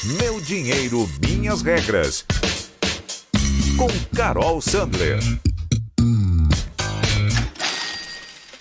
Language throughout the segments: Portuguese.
Meu Dinheiro, Minhas Regras. Com Carol Sandler.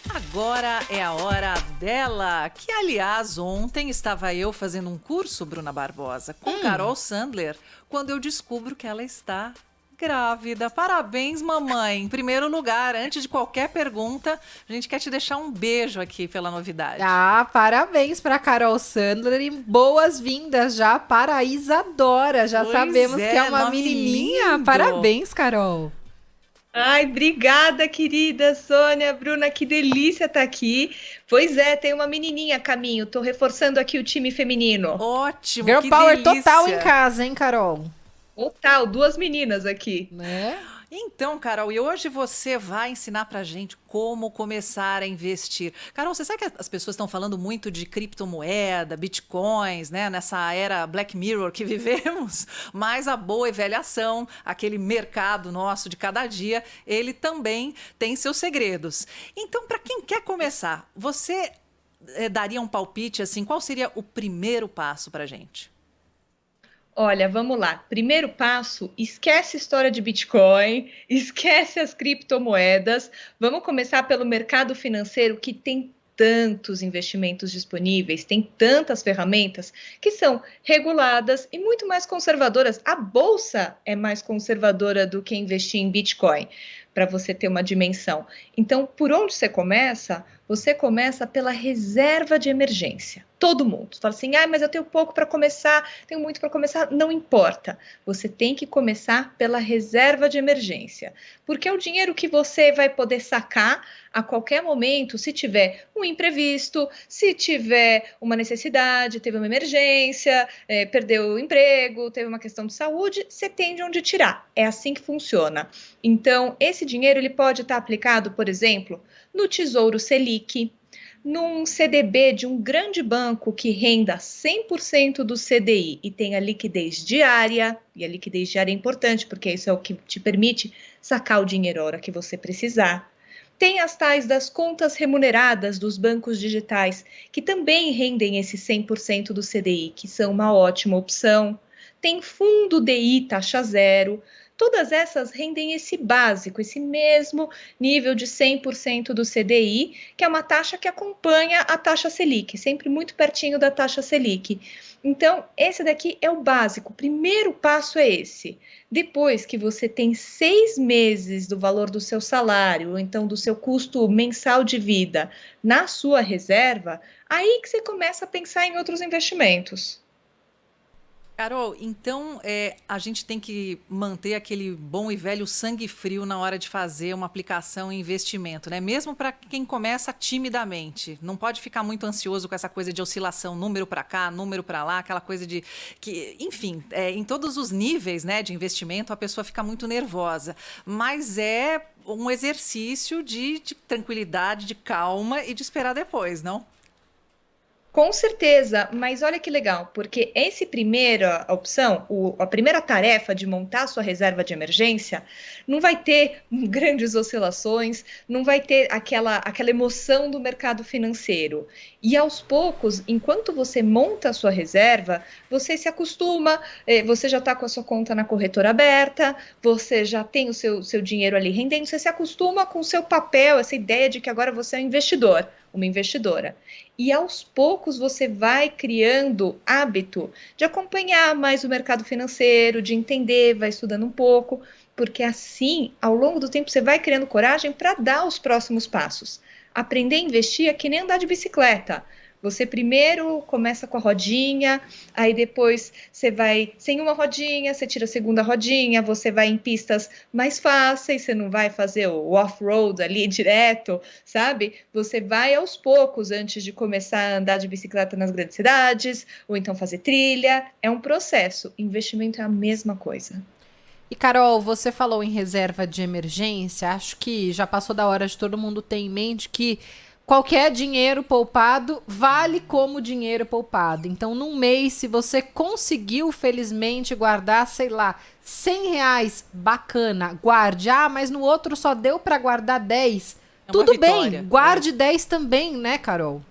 Agora é a hora dela, que aliás ontem estava eu fazendo um curso, Bruna Barbosa, com Carol Sandler, quando eu descubro que ela está grávida. Parabéns, mamãe. Em primeiro lugar, antes de qualquer pergunta, a gente quer te deixar um beijo aqui pela novidade. Ah, parabéns para Carol Sandler e boas-vindas já para a Isadora. Já Pois sabemos é, que é uma nome menininha. lindo. Parabéns, Carol. Ai, obrigada, querida Sônia, Bruna, que delícia estar aqui. Pois é, tem uma menininha a caminho, tô reforçando aqui o time feminino. Ótimo, Girl que Power delícia. total em casa, hein, Carol? Total, duas meninas aqui. Né? Então, Carol, e hoje você vai ensinar pra gente como começar a investir. Carol, você sabe que as pessoas estão falando muito de criptomoeda, bitcoins, né? Nessa era Black Mirror que vivemos, mas a boa e velha ação, aquele mercado nosso de cada dia, ele também tem seus segredos. Então, para quem quer começar, você daria um palpite assim, qual seria o primeiro passo pra gente? Olha, vamos lá. Primeiro passo, esquece a história de Bitcoin, esquece as criptomoedas. Vamos começar pelo mercado financeiro que tem tantos investimentos disponíveis, tem tantas ferramentas que são reguladas e muito mais conservadoras. A bolsa é mais conservadora do que investir em Bitcoin, para você ter uma dimensão. Então, por onde você começa? Você começa pela reserva de emergência. Todo mundo fala assim, mas eu tenho pouco para começar, tenho muito para começar. Não importa, você tem que começar pela reserva de emergência, porque é o dinheiro que você vai poder sacar a qualquer momento, se tiver um imprevisto, se tiver uma necessidade, teve uma emergência, perdeu o emprego, teve uma questão de saúde, você tem de onde tirar. É assim que funciona. Então, esse dinheiro ele pode estar aplicado, por exemplo, no Tesouro Selic, num CDB de um grande banco que renda 100% do CDI e tenha liquidez diária, e a liquidez diária é importante porque isso é o que te permite sacar o dinheiro a hora que você precisar. Tem as tais das contas remuneradas dos bancos digitais, que também rendem esse 100% do CDI, que são uma ótima opção. Tem fundo DI taxa zero. Todas essas rendem esse básico, esse mesmo nível de 100% do CDI, que é uma taxa que acompanha a taxa Selic, sempre muito pertinho da taxa Selic. Então, esse daqui é o básico. O primeiro passo é esse. Depois que você tem 6 meses do valor do seu salário, ou então do seu custo mensal de vida na sua reserva, aí que você começa a pensar em outros investimentos. Carol, então a gente tem que manter aquele bom e velho sangue frio na hora de fazer uma aplicação em investimento, né? Mesmo para quem começa timidamente. Não pode ficar muito ansioso com essa coisa de oscilação, número para cá, número para lá, aquela coisa de que, enfim, em todos os níveis, né, de investimento a pessoa fica muito nervosa. Mas é um exercício de tranquilidade, de calma e de esperar depois, não? Com certeza, mas olha que legal, porque essa primeira opção, a primeira tarefa de montar a sua reserva de emergência, não vai ter grandes oscilações, não vai ter aquela emoção do mercado financeiro. E aos poucos, enquanto você monta a sua reserva, você se acostuma, você já está com a sua conta na corretora aberta, você já tem o seu dinheiro ali rendendo, você se acostuma com o seu papel, essa ideia de que agora você é um investidor, uma investidora. E aos poucos você vai criando hábito de acompanhar mais o mercado financeiro, de entender, vai estudando um pouco, porque assim, ao longo do tempo, você vai criando coragem para dar os próximos passos. Aprender a investir é que nem andar de bicicleta. Você primeiro começa com a rodinha, aí depois você vai sem uma rodinha, você tira a segunda rodinha, você vai em pistas mais fáceis, você não vai fazer o off-road ali direto, sabe? Você vai aos poucos antes de começar a andar de bicicleta nas grandes cidades, ou então fazer trilha. É um processo. Investimento é a mesma coisa. E Carol, você falou em reserva de emergência. Acho que já passou da hora de todo mundo ter em mente que qualquer dinheiro poupado vale como dinheiro poupado. Então, num mês, se você conseguiu, felizmente, guardar, sei lá, R$ 100, bacana, guarde. Mas no outro só deu para guardar 10. É uma Tudo vitória, bem, guarde 10 também, né, Carol?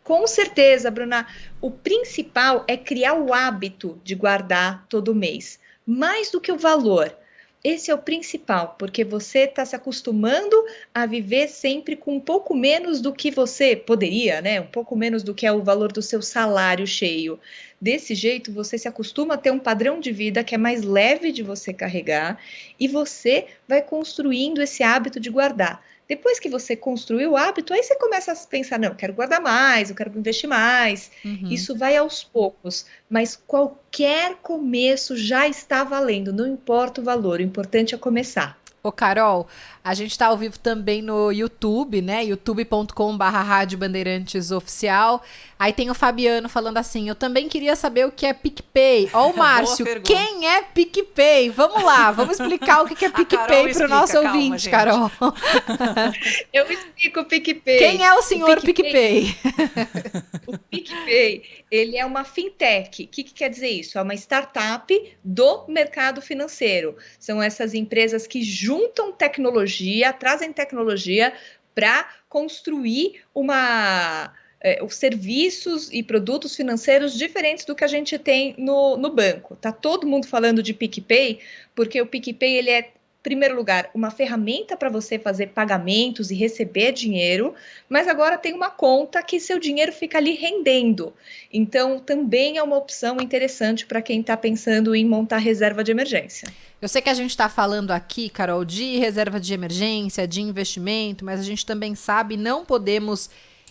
Com certeza, Bruna. O principal é criar o hábito de guardar todo mês, mais do que o valor. Esse é o principal, porque você está se acostumando a viver sempre com um pouco menos do que você poderia, né? Um pouco menos do que é o valor do seu salário cheio. Desse jeito, você se acostuma a ter um padrão de vida que é mais leve de você carregar e você vai construindo esse hábito de guardar. Depois que você construiu o hábito, aí você começa a pensar, não, eu quero guardar mais, eu quero investir mais. Isso vai aos poucos, mas qualquer começo já está valendo, não importa o valor, o importante é começar. Ô, Carol, a gente tá ao vivo também no YouTube, né? youtube.com/Rádio Bandeirantes Oficial. Aí tem o Fabiano falando assim, eu também queria saber o que é PicPay. Ó, o Márcio, quem é PicPay? Vamos lá, vamos explicar o que é PicPay pro nosso ouvinte, Carol. Eu explico o PicPay. Quem é o senhor PicPay? O PicPay, ele é uma fintech. O que quer dizer isso? É uma startup do mercado financeiro. São essas empresas que juntam tecnologia, trazem tecnologia para construir os serviços e produtos financeiros diferentes do que a gente tem no banco. Tá todo mundo falando de PicPay, porque o PicPay ele é, em primeiro lugar, uma ferramenta para você fazer pagamentos e receber dinheiro, mas agora tem uma conta que seu dinheiro fica ali rendendo. Então, também é uma opção interessante para quem está pensando em montar reserva de emergência. Eu sei que a gente está falando aqui, Carol, de reserva de emergência, de investimento, mas a gente também sabe, não podemos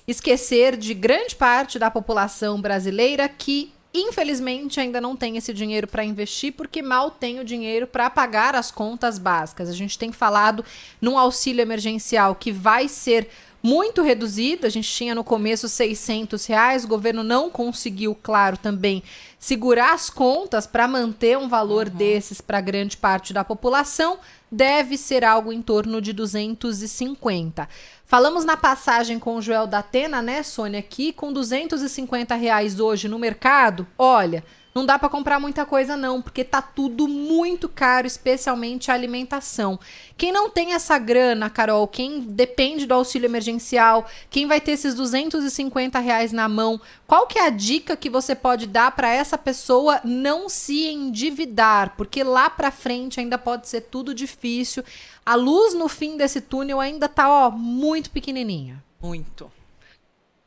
esquecer de grande parte da população brasileira que, infelizmente, ainda não tem esse dinheiro para investir porque mal tem o dinheiro para pagar as contas básicas. A gente tem falado num auxílio emergencial que vai ser muito reduzido, a gente tinha no começo R$600, o governo não conseguiu, claro, também segurar as contas para manter um valor desses para grande parte da população, deve ser algo em torno de 250. Falamos na passagem com o Joel da Atena, né, Sônia, aqui, com R$250 hoje no mercado, olha, não dá para comprar muita coisa não, porque tá tudo muito caro, especialmente a alimentação. Quem não tem essa grana, Carol, quem depende do auxílio emergencial, quem vai ter esses R$250 na mão, qual que é a dica que você pode dar para essa pessoa não se endividar? Porque lá para frente ainda pode ser tudo difícil. A luz no fim desse túnel ainda tá, muito pequenininha. Muito.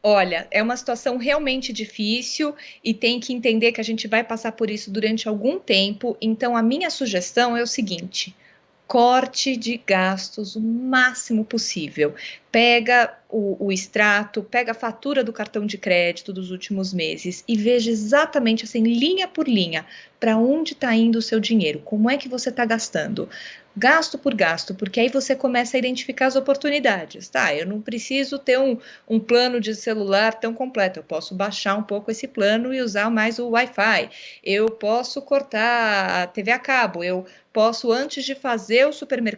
Olha, é uma situação realmente difícil e tem que entender que a gente vai passar por isso durante algum tempo. Então, a minha sugestão é o seguinte: corte de gastos o máximo possível. Pega o extrato, pega a fatura do cartão de crédito dos últimos meses e veja exatamente, assim, linha por linha, para onde está indo o seu dinheiro, como é que você está gastando. Gasto por gasto, porque aí você começa a identificar as oportunidades. Tá, eu não preciso ter um plano de celular tão completo, eu posso baixar um pouco esse plano e usar mais o Wi-Fi. Eu posso cortar a TV a cabo, eu posso, antes de fazer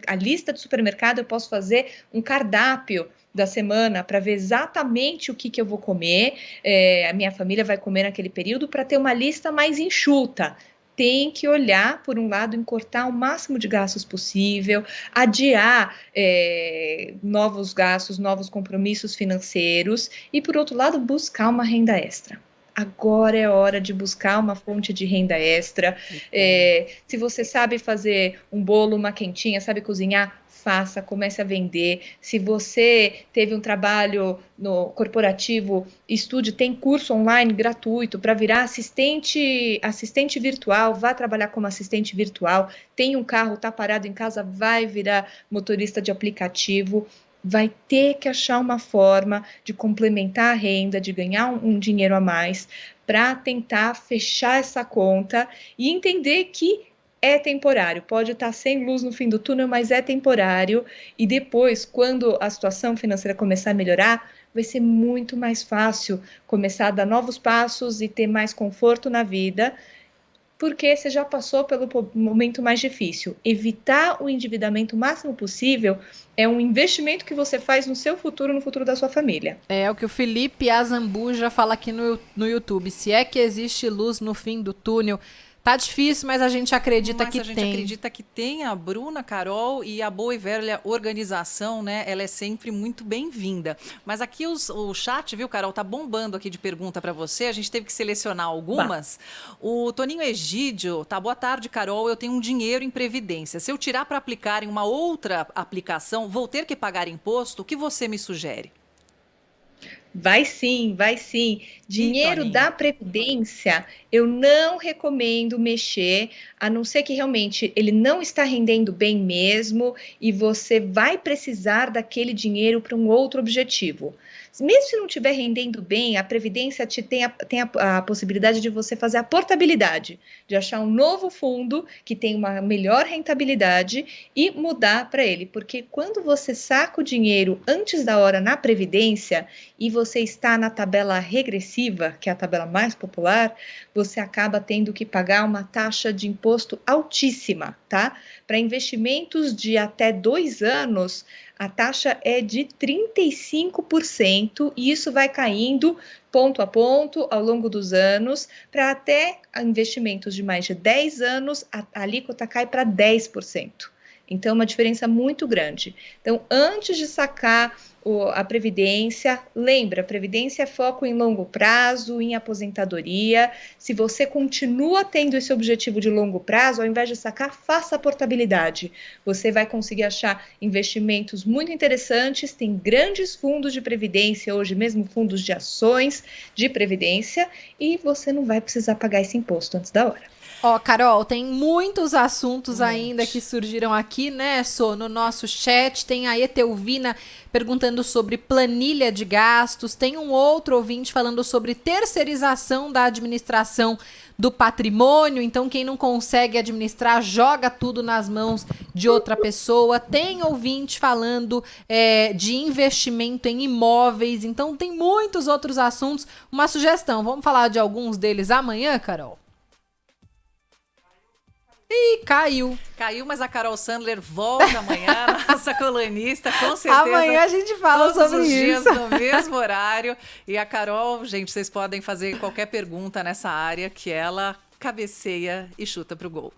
a lista de supermercado, eu posso fazer um cardápio da semana para ver exatamente o que eu vou comer, a minha família vai comer naquele período, para ter uma lista mais enxuta. Tem que olhar, por um lado, em cortar o máximo de gastos possível, adiar novos gastos, novos compromissos financeiros e, por outro lado, buscar uma renda extra. Agora é hora de buscar uma fonte de renda extra. Se você sabe fazer um bolo, uma quentinha, sabe cozinhar, faça, comece a vender. Se você teve um trabalho no corporativo, estude, tem curso online gratuito para virar assistente virtual, vá trabalhar como assistente virtual. Tem um carro, está parado em casa, vai virar motorista de aplicativo. Vai ter que achar uma forma de complementar a renda, de ganhar um dinheiro a mais, para tentar fechar essa conta e entender que é temporário, pode estar sem luz no fim do túnel, mas é temporário, e depois, quando a situação financeira começar a melhorar, vai ser muito mais fácil começar a dar novos passos e ter mais conforto na vida, porque você já passou pelo momento mais difícil. Evitar o endividamento o máximo possível é um investimento que você faz no seu futuro, no futuro da sua família. É o que o Felipe Azambuja fala aqui no YouTube. Se é que existe luz no fim do túnel, Tá difícil, mas a gente acredita Mas que a gente tem. acredita que tem a Bruna, Carol, e a boa e velha organização, né? Ela é sempre muito bem-vinda. Mas aqui o chat, viu, Carol, tá bombando aqui de pergunta para você. A gente teve que selecionar algumas. O Toninho Egídio, tá, boa tarde, Carol. Eu tenho um dinheiro em previdência. Se eu tirar para aplicar em uma outra aplicação, vou ter que pagar imposto? O que você me sugere? Vai sim, vai sim. Dinheiro Toninho? da Previdência, eu não recomendo mexer, a não ser que realmente ele não está rendendo bem mesmo e você vai precisar daquele dinheiro para um outro objetivo. Mesmo se não estiver rendendo bem, a Previdência tem a possibilidade de você fazer a portabilidade, de achar um novo fundo que tem uma melhor rentabilidade e mudar para ele. Porque quando você saca o dinheiro antes da hora na Previdência e você está na tabela regressiva, que é a tabela mais popular, você acaba tendo que pagar uma taxa de imposto altíssima, tá? Para investimentos de até 2 anos, a taxa é de 35% e isso vai caindo ponto a ponto ao longo dos anos, para até investimentos de mais de 10 anos, a alíquota cai para 10%. Então, uma diferença muito grande. Então, antes de sacar a Previdência, lembra, a Previdência é foco em longo prazo, em aposentadoria. Se você continua tendo esse objetivo de longo prazo, ao invés de sacar, faça a portabilidade. Você vai conseguir achar investimentos muito interessantes, tem grandes fundos de Previdência, hoje mesmo fundos de ações de Previdência, e você não vai precisar pagar esse imposto antes da hora. Ó, Carol, tem muitos assuntos ainda que surgiram aqui, né, Sô, no nosso chat. Tem a Etelvina perguntando sobre planilha de gastos. Tem um outro ouvinte falando sobre terceirização da administração do patrimônio. Então, quem não consegue administrar, joga tudo nas mãos de outra pessoa. Tem ouvinte falando de investimento em imóveis. Então, tem muitos outros assuntos. Uma sugestão, vamos falar de alguns deles amanhã, Carol? Ih, caiu. Caiu, mas a Carol Sandler volta amanhã, nossa colunista, com certeza. Amanhã a gente fala todos sobre os dias, isso. no mesmo horário. E a Carol, gente, vocês podem fazer qualquer pergunta nessa área que ela cabeceia e chuta pro gol.